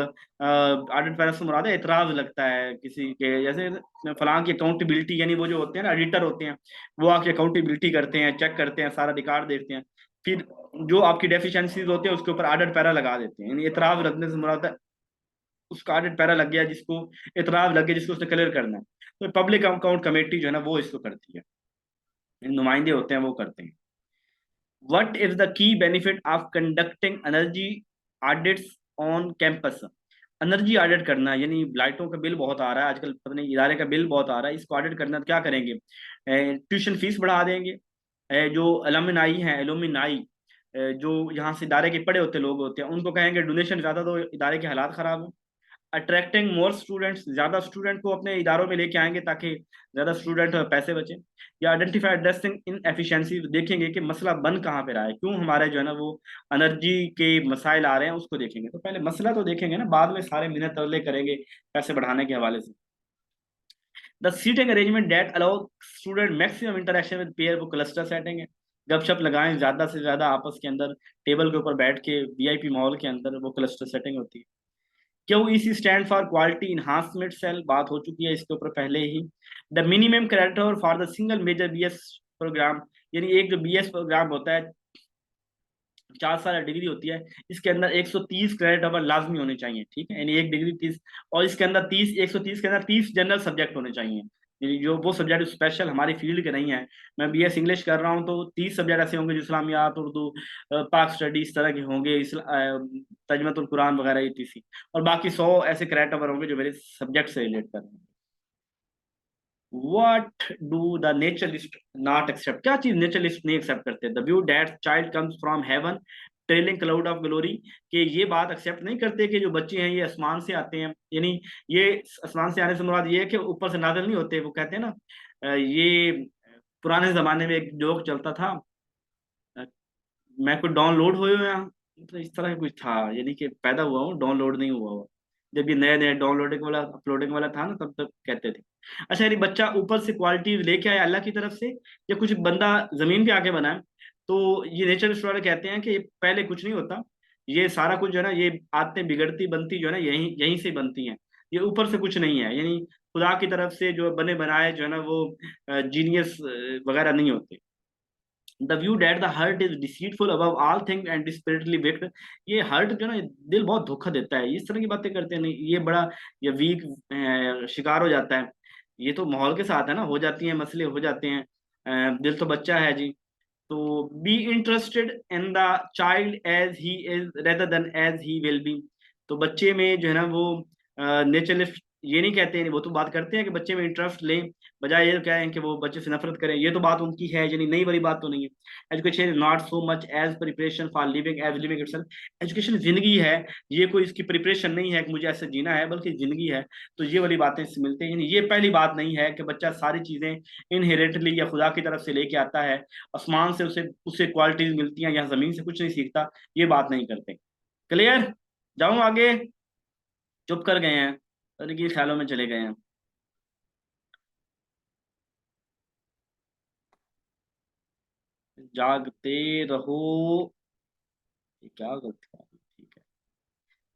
ऑडिट पैरा से मुराद है एतराज लगता है किसी के, जैसे फलां की अकाउंटेबिलिटी, यानी वो जो होते हैं ना एडिटर होते हैं, वो आपकी अकाउंटेबिलिटी करते हैं, चेक करते हैं, सारा रिकॉर्ड देखते हैं, फिर जो आपकी डेफिशिएंसीज होते हैं उसके ऊपर ऑडिट पैरा लगा देते हैं, यानी एतराज रखने से मुराद है उसका ऑडिट पैरा लग गया, जिसको इतराज लग गया, जिसको उसने क्लियर करना है, तो पब्लिक अकाउंट कमेटी जो है ना वो इसको करती है, नुमाइंदे होते हैं वो करते हैं। What is the key benefit of conducting energy audits on campus, energy audit करना, यानी लाइटों का बिल बहुत आ रहा है आजकल, पता नहीं इदारे का बिल बहुत आ रहा है, इसको ऑडिट करना, तो क्या करेंगे, ट्यूशन फीस बढ़ा देंगे। जो एलुमनाई हैं, एलुमनाई जो यहाँ से इदारे के पढ़े होते लोग होते हैं, उनको कहेंगे डोनेशन ज्यादा दो, इदारे के हालात खराब हो। अट्रैक्टिंग मोर स्टूडेंट्स, ज्यादा स्टूडेंट को अपने इदारों में लेके आएंगे ताकि ज्यादा स्टूडेंट पैसे बचे। या आइडेंटिफाई एड्रेसिंग इन एफिशिएंसी, देखेंगे कि मसला बन कहाँ पे रहा है, क्यों हमारे जो है ना वो एनर्जी के मसाइल आ रहे हैं, उसको देखेंगे। तो पहले मसला तो देखेंगे ना, बाद में सारे मिन्नत तरले करेंगे पैसे बढ़ाने के हवाले से। The seating arrangement that allow student maximum interaction with peer, वो क्लस्टर सेटिंग है, गपशप लगाएं ज्यादा से ज्यादा आपस के अंदर, टेबल के ऊपर बैठ के वीआईपी मॉल के अंदर, वो क्लस्टर सेटिंग होती है। Q EC stand for quality enhancement cell, बात हो चुकी है इसके ऊपर पहले ही। The minimum credit for the single major BS program, यानी एक जो बीएस प्रोग्राम होता है, 4 साल डिग्री होती है, इसके अंदर 130 क्रेडिट आवर लाजमी होने चाहिए, ठीक है, यानी एक डिग्री 30, और इसके अंदर 30, 130 के अंदर 30 जनरल सब्जेक्ट होने चाहिए, यानी जो वो सब्जेक्ट स्पेशल हमारी फील्ड के नहीं है। मैं बीएस इंग्लिश कर रहा हूँ तो 30 सब्जेक्ट ऐसे होंगे जो इस्लामियात, उर्दू, पाक स्टडी, इस तरह के होंगे, तर्जमतुल कुरान वगैरह etc, और बाकी 100 ऐसे क्रेडिट आवर होंगे जो मेरे सब्जेक्ट से रिलेट कर रहे हैं। What do the naturalist not accept? क्या चीज नेचरलिस्ट नहीं एक्सेप्ट करते? The view that child comes from heaven trailing cloud of glory, कि ये बात एक्सेप्ट नहीं करते कि जो बच्चे हैं ये आसमान से आते हैं। यानी ये आसमान से आने से मुराद ये है कि ऊपर से नाज़िल नहीं होते। वो कहते हैं ना, ये पुराने जमाने में एक जोक चलता था, अ, मैं कोई डाउनलोड हुए हो यहाँ, तो इस तरह का कुछ था, यानी कि पैदा हुआ हूँ, डाउनलोड नहीं हुआ हुआ। जब ये नया नया डाउनलोडिंग वाला अपलोडिंग वाला था ना, तब तक कहते थे। अच्छा, यानी बच्चा ऊपर से क्वालिटी लेके आया अल्लाह की तरफ से, या कुछ बंदा जमीन पे आके बनाए। तो ये नेचर स्टूडेंट कहते हैं कि पहले कुछ नहीं होता, ये सारा कुछ जो है ना, ये आदतें बिगड़ती बनती जो है ना, यहीं यहीं से बनती हैं। ये ऊपर से कुछ नहीं है, यानी खुदा की तरफ से जो बने बनाए जो है ना, वो जीनियस वगैरह नहीं होते। The view that the heart is deceitful above all thing and desperately wicked. ये हर्ट जो है ना, दिल बहुत धोखा देता है, इस तरह की बातें करते हैं। नहीं, ये बड़ा, ये वीक शिकार हो जाता है। ये तो माहौल के साथ है ना, हो जाती हैं, मसले हो जाते हैं। दिल तो बच्चा है जी। तो be interested in the child as he is rather than as he will be. तो बच्चे में जो है ना, वो नेचरलिस्ट ये नहीं कहते हैं, वो तो बात करते हैं कि बच्चे में इंटरेस्ट लें, बजाय ये कहें कि वो बच्चे से नफरत करें। ये तो बात उनकी है, यानी नई वाली बात तो नहीं है। Education is not so much as preparation for living as living itself. Education जिंदगी है, ये कोई इसकी प्रिपरेशन नहीं है कि मुझे ऐसे जीना है, बल्कि जिंदगी है। तो ये वाली बातें इससे मिलती हैं। यानी ये पहली बात नहीं है कि बच्चा सारी चीजें इनहेरेंटली या खुदा की तरफ से लेके आता है, आसमान से उसे उसे क्वालिटीज मिलती हैं, या जमीन से कुछ नहीं सीखता। ये बात नहीं करते। क्लियर? जाऊं आगे? चुप कर गए हैं, पता की ख्यालों में चले गए हैं। जागते रहो। ये क्या गलत है? ठीक है।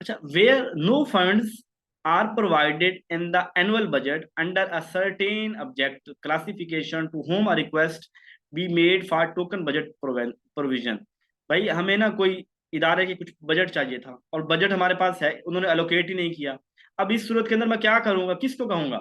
अच्छा, where no funds are provided in the annual budget under a certain object classification to whom a request be made for token budget provision. भाई, हमें ना कोई इदारे की कुछ बजट चाहिए था, और बजट हमारे पास है, उन्होंने अलोकेट ही नहीं किया। अब इस सूरत के अंदर मैं क्या करूंगा, किसको कहूंगा?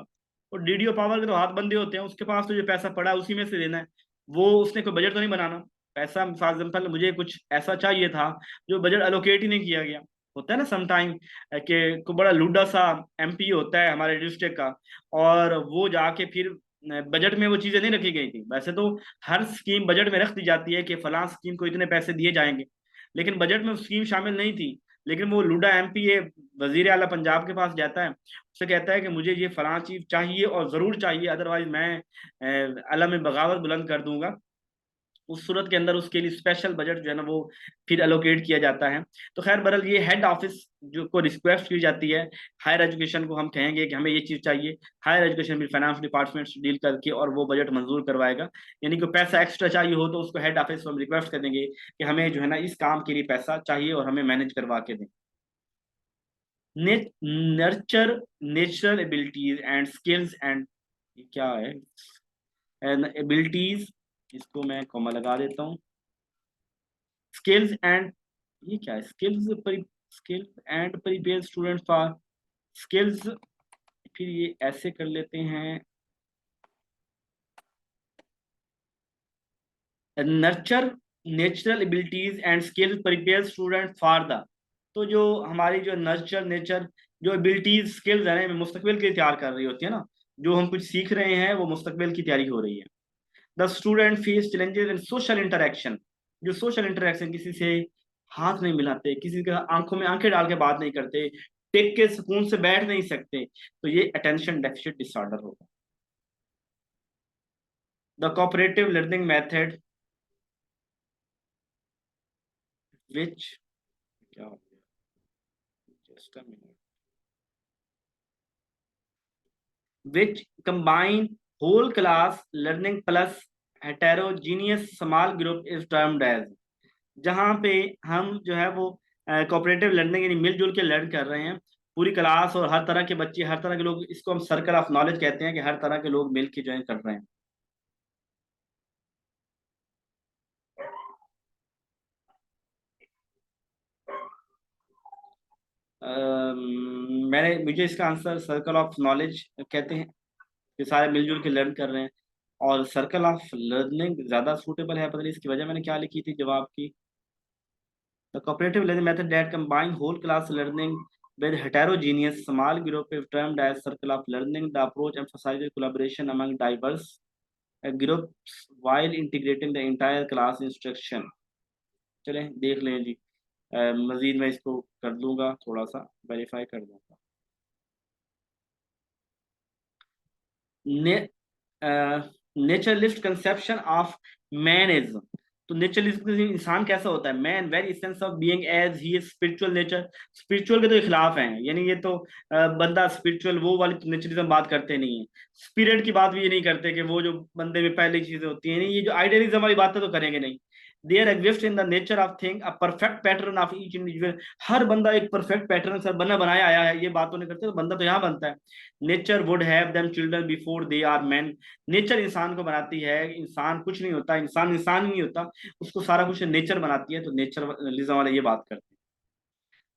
और डीडीओ पावर के तो हाथ बंधे होते हैं, उसके पास तो जो पैसा पड़ा है उसी में से देना है। वो उसने कोई बजट तो नहीं बनाना। पैसा फॉर एग्जाम्पल मुझे कुछ ऐसा चाहिए था जो बजट अलोकेट ही नहीं किया गया। होता है ना समटाइम कि कोई बड़ा लूडा सा एमपी होता है हमारे डिस्ट्रिक्ट का, और वो जाके फिर बजट में वो चीजें नहीं रखी गई थी। वैसे तो हर स्कीम बजट में रख दी जाती है कि फलां स्कीम को इतने पैसे दिए जाएंगे, लेकिन बजट में स्कीम शामिल नहीं थी। लेकिन वो लूडा एमपी ये वजीर आला पंजाब के पास जाता है, उससे कहता है कि मुझे ये फलां चीज चाहिए और जरूर चाहिए, अदरवाइज मैं अलम बगावत बुलंद कर दूंगा। उस सूरत के अंदर उसके लिए स्पेशल बजट जो है ना, वो फिर अलोकेट किया जाता है। तो खैर बहरहाल, ये हेड ऑफिस जो को रिक्वेस्ट की जाती है, हायर एजुकेशन को हम कहेंगे कि हमें ये चीज़ चाहिए, हायर एजुकेशन भी फाइनेंस डिपार्टमेंट से डील करके और वो बजट मंजूर करवाएगा। यानी कि पैसा एक्स्ट्रा चाहिए हो तो उसको हेड ऑफिस को हम रिक्वेस्ट कर देंगे कि हमें जो है ना इस काम के लिए पैसा चाहिए और हमें मैनेज करवा के दें। Nurture natural abilities and skills and, क्या है, एंड एबिलिटीज, इसको मैं कॉमा लगा देता हूँ। स्किल्स एंड, ये क्या है, skills and prepare student for skills. फिर ये ऐसे कर लेते हैं, nurture natural abilities and skills prepare student for the. तो जो हमारी जो नर्चर नेचर जो एबिलिटीज स्किल्स है ना, मुस्तकबिल के लिए तैयार कर रही होती है ना, जो हम कुछ सीख रहे हैं वो मुस्तकबिल की तैयारी हो रही है। The student face challenges in social interaction. जो सोशल इंटरेक्शन, किसी से हाथ नहीं मिलाते, किसी के आंखों में आंखें डाल के बात नहीं करते, टेक के सुकून से बैठ नहीं सकते, तो ये अटेंशन डेफिसिट डिसऑर्डर होगा। The cooperative learning method which, क्या हो गया, just a minute, which combine whole class learning plus heterogeneous small group is termed as. जहाँ पे हम जो है वो कोऑपरेटिव लर्निंग यानी मिलजुल के लर्न कर रहे हैं, पूरी क्लास और हर तरह के बच्चे, हर तरह के लोग, इसको हम सर्कल ऑफ नॉलेज कहते हैं कि हर तरह के लोग मिल के ज्वाइन कर रहे हैं। मुझे इसका आंसर सर्कल ऑफ नॉलेज कहते हैं, कि सारे मिलजुल के लर्न कर रहे हैं। और सर्कल ऑफ लर्निंग ज्यादा सूटेबल है, पता नहीं इसकी वजह मैंने क्या लिखी थी जवाब की। The cooperative learning method that combine whole class learning with heterogeneous small group is termed as circle of learning. The approach emphasizes collaboration among diverse groups while integrating the entire class instruction. चलें देख लें जी। मजीद मैं इसको कर दूंगा, थोड़ा सा verify कर दूंगा। ने, नेचरलिस्ट कंसेप्शन ऑफ मैन। तो नेचरलिस्ट इंसान कैसा होता है? Man very sense of being as he is spiritual nature. Spiritual के तो खिलाफ हैं, यानी ये तो बंदा स्पिरिचुअल वो वाली तो नेचरलिज्म बात करते नहीं है। स्पिरिट की बात भी ये नहीं करते कि वो जो बंदे में पहले चीजें होती हैं, ये जो आइडियलिज्म वाली बातें तो करेंगे नहीं। There exist in the nature of thing a perfect pattern of each individual. हर बंदा एक परफेक्ट पैटर्न से बना बनाया आया है, ये बात तो नहीं करते, तो बंदा तो यहाँ बनता है। Nature would have them children before they are man. Nature इंसान को बनाती है, इंसान कुछ नहीं होता, इंसान इंसान नहीं होता, उसको सारा कुछ नेचर बनाती है। तो नेचरलिज्म वाले ये बात करते हैं।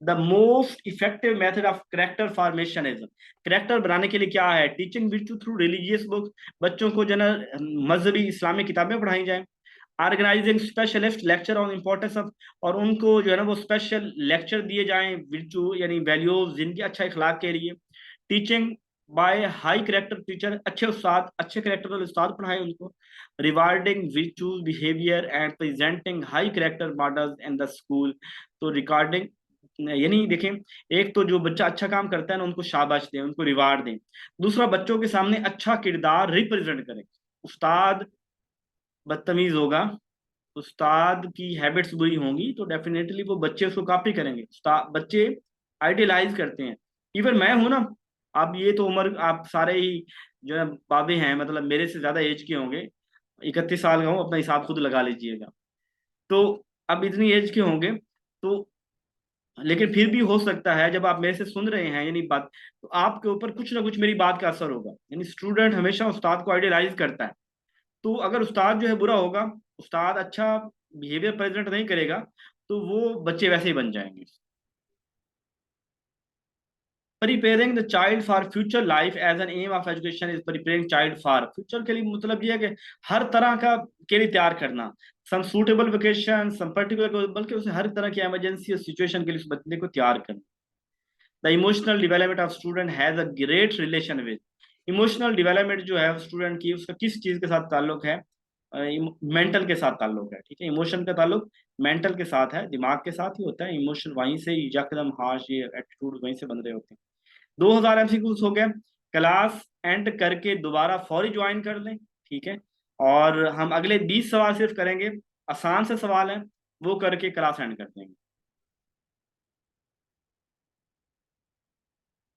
The most effective method of character formation is, character बनाने के लिए क्या है? Teaching virtue through religious books. बच्चों को जो है ना मजहबी इस्लामी किताबें पढ़ाई जाए। Organizing specialist lecture on importance of, और उनको जो है ना वो स्पेशल लेक्चर दिए जाएं विर्चू यानी वैल्यूज जिनकी अच्छा इखलाक के लिए। Teaching by high character teacher, अच्छे उस्ताद, अच्छे करेक्टर वाले उस्ताद पढ़ाएं उनको। Rewarding virtues behaviour and presenting high character models in the school. तो रिकॉर्डिंग यानी देखें, एक तो जो बच्चा अच्छा काम करता है ना उनको शाबाश दें, उनको रिवार्ड दें। दूसरा, बच्चों के सामने अच्छा किरदार रिप्रेजेंट करें। उस्ताद बदतमीज होगा, उस्ताद की हैबिट्स बुरी होंगी, तो डेफिनेटली वो बच्चे उसको कॉपी करेंगे। उस्ताद बच्चे आइडियलाइज करते हैं। इवन मैं हूं ना, आप ये तो उम्र आप सारे ही जो है बाबे हैं, मतलब मेरे से ज्यादा एज के होंगे। 31 साल का हूँ, अपना हिसाब खुद लगा लीजिएगा। तो अब इतनी एज के होंगे, तो लेकिन फिर भी हो सकता है जब आप मेरे से सुन रहे हैं यानी बात, तो आपके ऊपर कुछ ना कुछ मेरी बात का असर होगा। यानी स्टूडेंट हमेशा उस्ताद को आइडियलाइज करता है। तो अगर उस्ताद जो है बुरा होगा, उस्ताद अच्छा बिहेवियर प्रेजेंट नहीं करेगा, तो वो बच्चे वैसे ही बन जाएंगे। Preparing the child for future life as an aim of education is preparing child for future के लिए, मतलब ये है कि हर तरह का के लिए तैयार करना। सम सूटेबल वेकेशन, सम पर्टिकुलर, बल्कि उसे हर तरह की इमरजेंसी और सिचुएशन के लिए उस बच्चे को तैयार करना। The emotional development of student has a great relation with, emotional development जो है स्टूडेंट की, उसका किस चीज के साथ ताल्लुक है? मेंटल के साथ ताल्लुक है। ठीक है, इमोशन का ताल्लुक मेंटल के साथ है, दिमाग के साथ ही होता है। इमोशन वहीं से यकदम हाश ये एटीट्यूड वहीं से बन रहे होते हैं। 2000 एमसीक्यूज हो गया। क्लास एंड करके दोबारा फौरी ज्वाइन कर लें। ठीक है, और हम अगले 20 सवाल सिर्फ करेंगे, आसान से सवाल है, वो करके क्लास एंड कर देंगे।